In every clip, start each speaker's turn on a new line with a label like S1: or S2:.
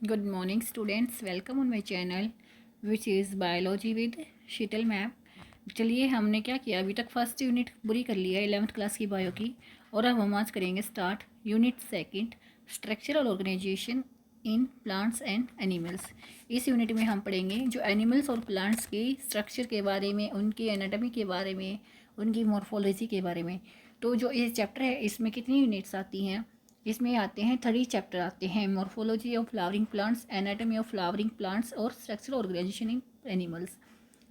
S1: Good morning students, welcome on my channel which is biology with Sheetal ma'am. चलिए हमने क्या किया, अभी तक फर्स्ट यूनिट पूरी कर लिया है 11th क्लास की बायो की, और अब हम आज करेंगे start unit second structural organisation in plants and animals. इस यूनिट में हम पढ़ेंगे जो एनिमल्स और प्लांट्स के स्ट्रक्चर के बारे में, उनकी एनाटॉमी के बारे में, उनकी मॉर्फोलॉजी के बारे में। तो जो ये चैप्टर है इसमें कितनी यूनिट्स आती हैं, इसमें आते हैं 30 चैप्टर आते हैं। Morphology of flowering plants, anatomy of flowering plants और स्ट्रक्चरल ऑर्गेनाइजेशन इन एनिमल्स।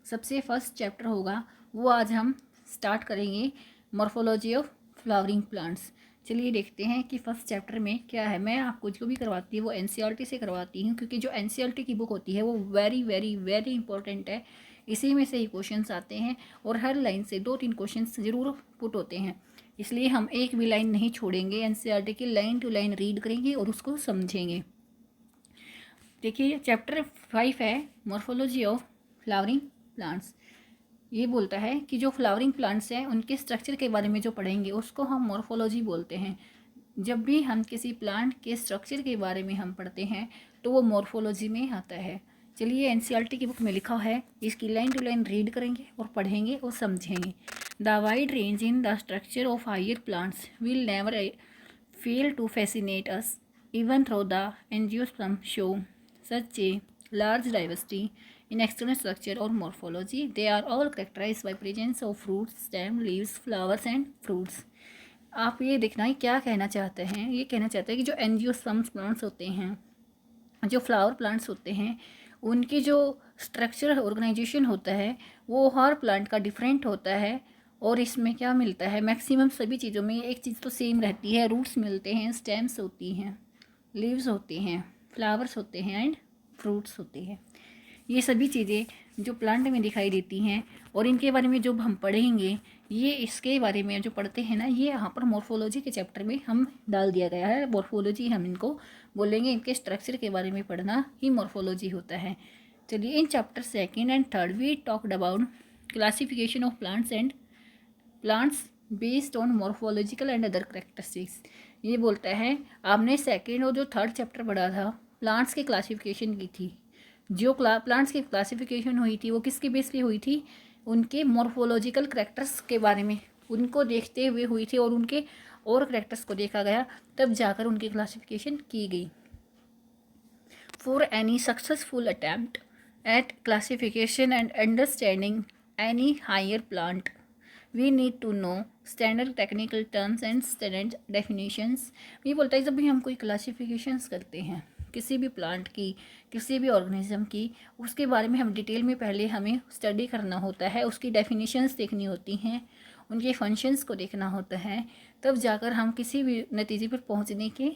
S1: सबसे फर्स्ट चैप्टर होगा वो आज हम स्टार्ट करेंगे, मॉर्फोलॉजी ऑफ फ्लावरिंग प्लांट्स। चलिए देखते हैं कि फर्स्ट चैप्टर में क्या है। मैं आपको जो भी करवाती हूँ वो एनसीईआरटी से करवाती हूँ, क्योंकि जो एनसीईआरटी की बुक होती है वो वेरी वेरी वेरी इंपॉर्टेंट है। इसी में से ही क्वेश्चंस आते हैं और हर लाइन से 2-3 क्वेश्चंस ज़रूर पुट होते हैं, इसलिए हम एक भी लाइन नहीं छोड़ेंगे। एनसीईआरटी की लाइन टू लाइन रीड करेंगे और उसको समझेंगे। देखिए चैप्टर 5 है मॉर्फोलॉजी ऑफ फ्लावरिंग प्लांट्स। ये बोलता है कि जो फ्लावरिंग प्लांट्स हैं उनके स्ट्रक्चर के बारे में जो पढ़ेंगे उसको हम मॉर्फोलॉजी बोलते हैं। जब भी हम किसी प्लांट के स्ट्रक्चर के बारे में हम पढ़ते हैं तो वो मॉर्फोलॉजी में आता है। चलिए एनसीईआरटी की बुक में लिखा है, इसकी लाइन टू लाइन रीड करेंगे और पढ़ेंगे और समझेंगे। The wide range in the structure of higher plants will never fail to fascinate us, even though the angiosperm show such a large diversity in external structure or morphology. They are all characterized by presence of roots, stem, leaves, flowers and fruits. आप ये देखना है क्या कहना चाहते हैं। ये कहना चाहते हैं कि जो एंजियोस्पर्म्स प्लांट्स होते हैं, जो फ्लावर प्लांट्स होते हैं, उनकी जो स्ट्रक्चर ऑर्गेनाइजेशन होता है वो हर प्लांट का डिफरेंट होता है। और इसमें क्या मिलता है, मैक्सिमम सभी चीज़ों में एक चीज़ तो सेम रहती है। रूट्स मिलते हैं, स्टेम्स होती हैं, लीव्स होते हैं, फ्लावर्स होते हैं एंड फ्रूट्स होते हैं। ये सभी चीज़ें जो प्लांट में दिखाई देती हैं और इनके बारे में जो हम पढ़ेंगे, ये इसके बारे में जो पढ़ते हैं ना, ये यहाँ पर मॉर्फोलॉजी के चैप्टर में हम डाल दिया गया है। मॉर्फोलॉजी हम इनको बोलेंगे, इनके स्ट्रक्चर के बारे में पढ़ना ही मॉर्फोलॉजी होता है। चलिए in chapter second and third we talked about classification of plants and plants based on morphological and other characteristics. ये बोलता है आपने सेकेंड और जो थर्ड चैप्टर पढ़ा था प्लांट्स की क्लासिफिकेशन की थी। जो प्लांट्स की क्लासिफिकेशन हुई थी वो किसके बेस पे हुई थी, उनके मॉर्फोलॉजिकल करेक्टर्स के बारे में उनको देखते हुए हुई थी, और उनके और करेक्टर्स को देखा गया, तब जाकर उनकी क्लासिफिकेशन की गई। For any successful attempt at classification and understanding any higher plant we need to know standard technical terms and standard definitions. ये बोलता है जब भी हम कोई क्लासिफिकेशंस करते हैं किसी भी प्लांट की, किसी भी ऑर्गेनिज्म की, उसके बारे में हम डिटेल में पहले हमें स्टडी करना होता है, उसकी डेफिनेशंस देखनी होती हैं, उनके फंक्शंस को देखना होता है, तब जाकर हम किसी भी नतीजे पर पहुंचने के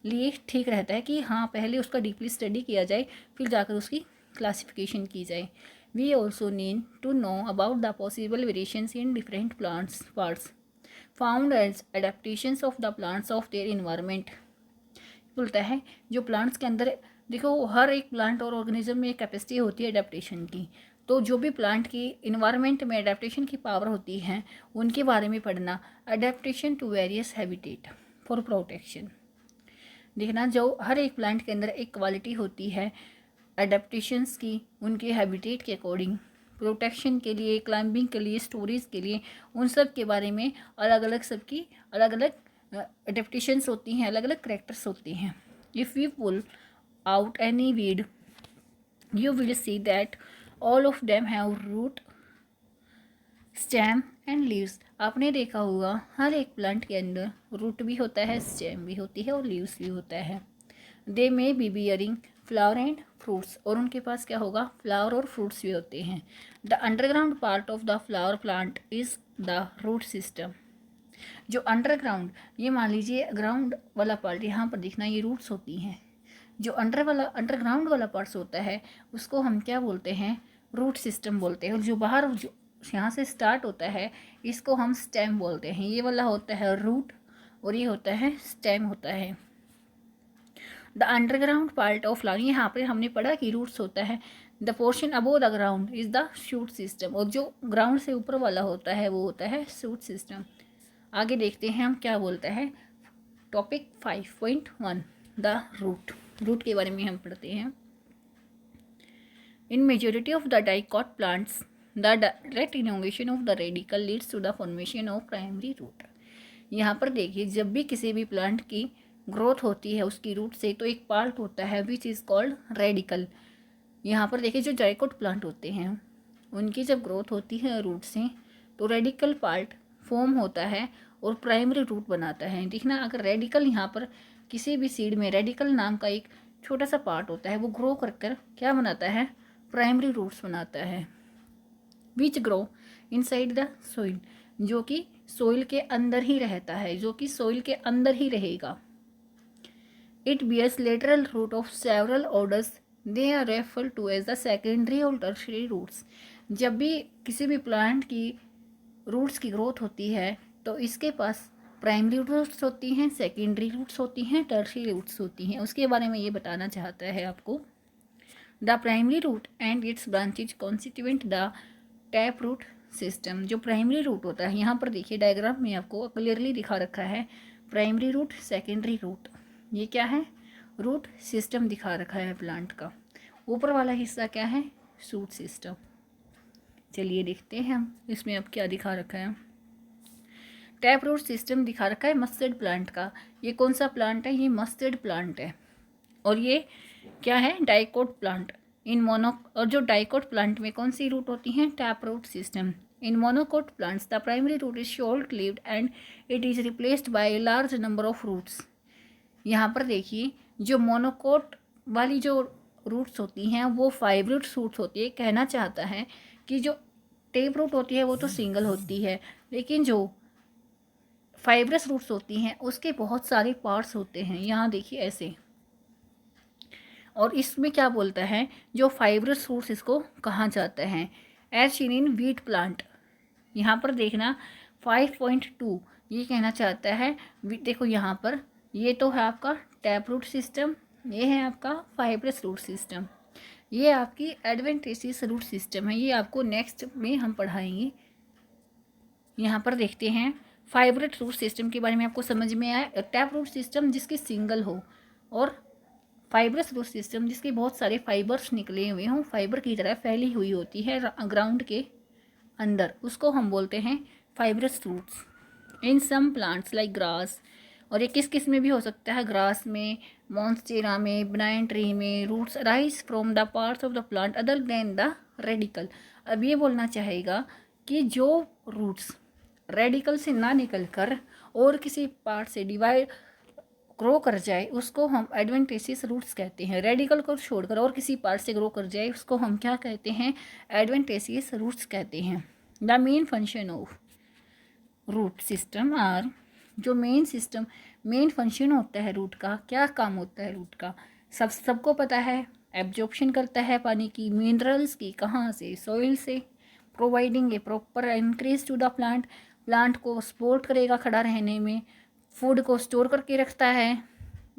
S1: लिए ठीक रहता है कि हाँ पहले उसका डीपली स्टडी किया जाए, फिर जाकर उसकी क्लासिफिकेशन की जाए। We also need to know about the possible variations in different parts found as adaptations of the plants of their environment। बोलता है जो प्लांट्स के अंदर, देखो हर एक प्लांट और ऑर्गेनिज्म में एक कैपेसिटी होती है अडेप्टेशन की, तो जो भी प्लांट की इन्वायरमेंट में अडेप्टेशन की पावर होती है उनके बारे में पढ़ना। Adaptation to various habitat for protection, देखना जो हर एक प्लांट के अंदर एक क्वालिटी होती है एडेप्टेशंस की, उनके हैबिटेट के अकॉर्डिंग, प्रोटेक्शन के लिए, क्लाइंबिंग के लिए, स्टोरेज के लिए, उन सब के बारे में अलग अलग सबकी अलग अलग एडेप्टेशंस होती हैं, अलग अलग करेक्टर्स होते हैं। If you pull out any weed you will see that all of them have root, stem and leaves. आपने देखा होगा हर एक प्लांट के अंदर रूट भी होता है, स्टेम भी होती है और लीव्स भी होता है। They may be bearing flower and fruits, और उनके पास क्या होगा, फ्लावर और फ्रूट्स भी होते हैं। The underground part of the flower plant is the root system. जो अंडरग्राउंड, ये मान लीजिए ग्राउंड वाला पार्ट यहाँ पर दिखना, ये रूट्स होती हैं। जो अंडरग्राउंड वाला पार्ट होता है उसको हम क्या बोलते हैं, रूट सिस्टम बोलते हैं। और जो बाहर जो यहाँ से स्टार्ट होता है इसको हम स्टेम बोलते हैं। ये वाला होता है रूट और ये होता है स्टेम होता है। The underground part of flower, यहाँ पर हमने पढ़ा कि रूट्स होता है। The portion above the ground is the shoot system, और जो ग्राउंड से ऊपर वाला होता है वो होता है शूट सिस्टम। आगे देखते हैं हम क्या बोलता है। Topic 5.1 the root. रूट के बारे में हम पढ़ते हैं। In majority of the dicot plants the direct innovation of the radicle leads to the formation of primary root. यहाँ पर देखिए, जब भी किसी भी प्लांट की ग्रोथ होती है उसकी रूट से, तो एक पार्ट होता है विच इज़ कॉल्ड रेडिकल। यहाँ पर देखिए, जो डाइकोट प्लांट होते हैं उनकी जब ग्रोथ होती है रूट से, तो रेडिकल पार्ट फॉर्म होता है और प्राइमरी रूट बनाता है। देखना, अगर रेडिकल यहाँ पर किसी भी सीड में रेडिकल नाम का एक छोटा सा पार्ट होता है, वो ग्रो कर कर क्या बनाता है, प्राइमरी रूट्स बनाता है। Which grow inside the soil, जो कि सोइल के अंदर ही रहता है, जो कि सोइल के अंदर ही रहेगा। It bears lateral root of several orders, they are refer to as the secondary और टर्शरी रूट्स। जब भी किसी भी प्लांट की रूट्स की ग्रोथ होती है तो इसके पास प्राइमरी रूट्स होती हैं, सेकेंडरी रूट्स होती हैं, टर्शरी रूट्स होती हैं। उसके बारे में ये बताना चाहता है आपको। The primary root and its branches constituent the tap root system. जो प्राइमरी रूट होता है, यहाँ पर देखिए डायग्राम में आपको क्लियरली दिखा रखा है प्राइमरी रूट, सेकेंडरी रूट। ये क्या है, रूट सिस्टम दिखा रखा है प्लांट का। ऊपर वाला हिस्सा क्या है, शूट सिस्टम। चलिए देखते हैं हम इसमें अब क्या दिखा रखा है। टैप रूट सिस्टम दिखा रखा है मस्टर्ड प्लांट का। ये कौन सा प्लांट है, ये मस्टर्ड प्लांट है। और ये क्या है, डाइकोट प्लांट। इन मोनो, और जो डाइकोट प्लांट में कौन सी रूट होती हैं, tap root system. In monocot plants the primary root is short lived and it is replaced by a large number of roots. यहाँ पर देखिए, जो मोनोकोट वाली जो रूट्स होती हैं वो फाइब्रिड रूट्स होती है। कहना चाहता है कि जो टेप रूट होती है वो तो सिंगल होती है, लेकिन जो फाइब्रस रूट्स होती हैं उसके बहुत सारे पार्ट्स होते हैं। यहाँ देखिए ऐसे, और इसमें क्या बोलता है, जो फाइब्रस रूट्स इसको कहा जाता है, as seen in wheat plant. यहाँ पर देखना 5.2 ये कहना चाहता है। देखो यहाँ पर ये तो है आपका टैप रूट सिस्टम, ये है आपका फाइब्रस रूट सिस्टम, ये आपकी एडवेंटेसियस रूट सिस्टम है। ये आपको नेक्स्ट में हम पढ़ाएंगे। यहाँ पर देखते हैं फाइब्रस रूट सिस्टम के बारे में आपको समझ में आया। टैप रूट सिस्टम जिसकी सिंगल हो, और फाइब्रस रूट सिस्टम जिसके बहुत सारे फाइबर्स निकले हुए हों, फाइबर की तरह फैली हुई होती है ग्राउंड के अंदर, उसको हम बोलते हैं फाइब्रस रूट्स। इन सम प्लांट्स लाइक ग्रास, और ये किस किस में भी हो सकता है, ग्रास में, मॉन्स्टेरा में, बनाइन ट्री में, roots arise from the parts of the plant other than the radicle. अब ये बोलना चाहेगा कि जो रूट्स रेडिकल से ना निकल कर और किसी पार्ट से डिवाइड ग्रो कर जाए उसको हम एडवेंटेसियस रूट्स कहते हैं। रेडिकल को छोड़कर और किसी पार्ट से ग्रो कर जाए उसको हम क्या कहते हैं, एडवेंटेसियस रूट्स कहते हैं। The main function of root system are, जो मेन फंक्शन होता है रूट का, क्या काम होता है रूट का, सबको पता है। एब्जॉर्प्शन करता है पानी की, मिनरल्स की, कहाँ से, सॉइल से। Providing a proper increase to the plant, plant को सपोर्ट करेगा खड़ा रहने में। फूड को स्टोर करके रखता है,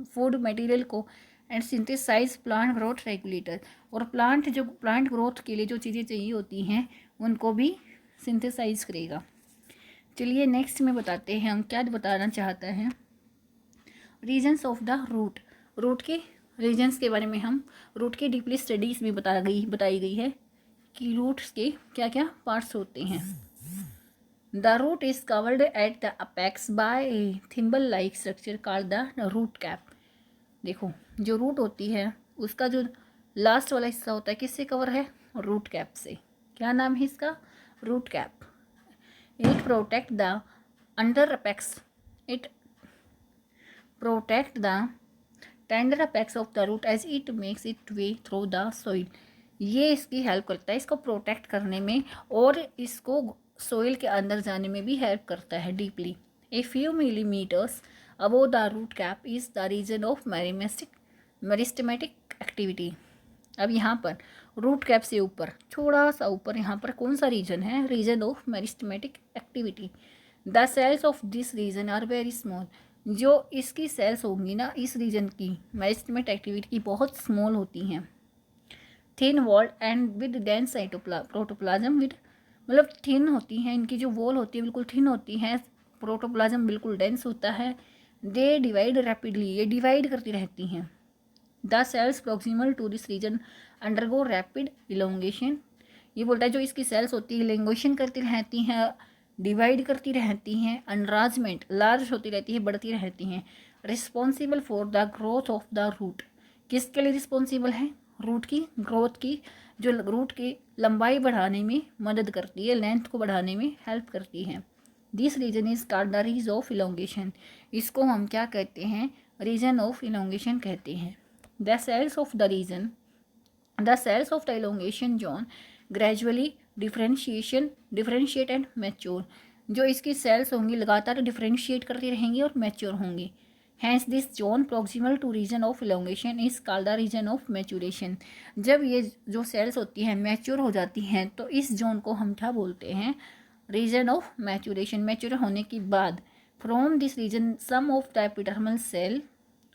S1: फूड मटेरियल को। And synthesise plant growth regulator, और प्लांट ग्रोथ के लिए जो चीज़ें चाहिए होती हैं उनको भी सिंथेसाइज करेगा। चलिए नेक्स्ट में बताते हैं हम क्या बताना चाहता है। Regions of the root, root के रीजन्स के बारे में हम, रूट की डीपली स्टडीज़ में बताई गई है कि रूट्स के क्या क्या पार्ट्स होते हैं। The root is covered at the apex by a thimble like structure called the root cap. देखो, जो रूट होती है उसका जो लास्ट वाला हिस्सा होता है किससे कवर है, रूट कैप से। क्या नाम है इसका, root cap. It protect the under apex, it protect the tender apex of the root as it makes it way through the soil. ये इसकी हेल्प करता है इसको प्रोटेक्ट करने में, और इसको सोइल के अंदर जाने में भी हेल्प करता है deeply. A few millimetres above the root cap is the region of meristematic activity. अब यहाँ पर रूट कैप से ऊपर, थोड़ा सा ऊपर, यहाँ पर कौन सा रीजन है, region of meristematic activity. The cells of this region are very small, जो इसकी सेल्स होंगी ना इस रीजन की, मेरिस्टेमेटिक एक्टिविटी की, बहुत स्मॉल होती हैं। Thin walled and with dense protoplasm, with मतलब थिन होती हैं, इनकी जो वॉल होती है बिल्कुल थिन होती है, प्रोटोप्लाज्म बिल्कुल डेंस होता है। दे डिवाइड रैपिडली, ये डिवाइड करती रहती हैं। The cells proximal to this region undergo rapid elongation. ये बोलता है जो इसकी सेल्स होती है इलोंगेशन करती रहती हैं, डिवाइड करती रहती हैं, एनलार्जमेंट लार्ज होती रहती है, बढ़ती रहती हैं। Responsible for the growth of the root, किसके लिए रिस्पॉन्सिबल है? रूट की ग्रोथ की, जो रूट की लंबाई बढ़ाने में मदद करती है, लेंथ को बढ़ाने में हेल्प करती है। This region is called the region of elongation, इसको हम क्या कहते हैं? रीजन ऑफ इलोंगेशन कहते हैं। The cells of the region, the cells of the elongation zone gradually differentiate and mature, जो इसकी सेल्स होंगी लगातार डिफरेंशिएट करती रहेंगी और मैच्योर होंगी। Hence this zone proximal to region of elongation is called the region of maturation. जब ये जो सेल्स होती हैं मैच्योर हो जाती हैं तो इस जोन को हम क्या बोलते हैं? Reason of maturation. मैच्योर होने के बाद from this region some of the epidermal cell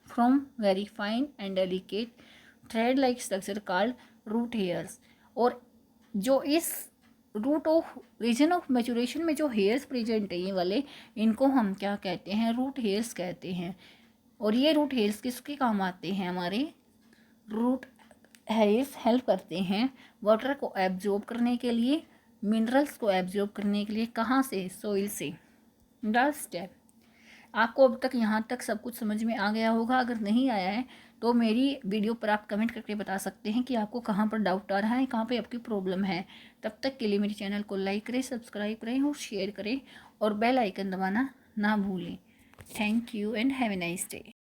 S1: from very fine and delicate thread like structure called root hairs. और जो इस root of region of maturation में जो हेयर्स प्रेजेंट है ये वाले, इनको हम क्या कहते हैं? रूट हेयर्स कहते हैं। और ये रूट हेयर्स किसके काम आते हैं? हमारे रूट हेयर्स हेल्प करते हैं वाटर को एब्जॉर्ब करने के लिए, मिनरल्स को एब्जॉर्ब करने के लिए। कहाँ से? सोइल से। द स्टेप, आपको अब तक यहाँ तक सब कुछ समझ में आ गया होगा। अगर नहीं आया है तो मेरी वीडियो पर आप कमेंट करके बता सकते हैं कि आपको कहाँ पर डाउट आ रहा है, कहाँ पे आपकी प्रॉब्लम है। तब तक के लिए मेरे चैनल को लाइक करें, सब्सक्राइब करें और शेयर करें और बेल आइकन दबाना ना भूलें। Thank you and have a nice day.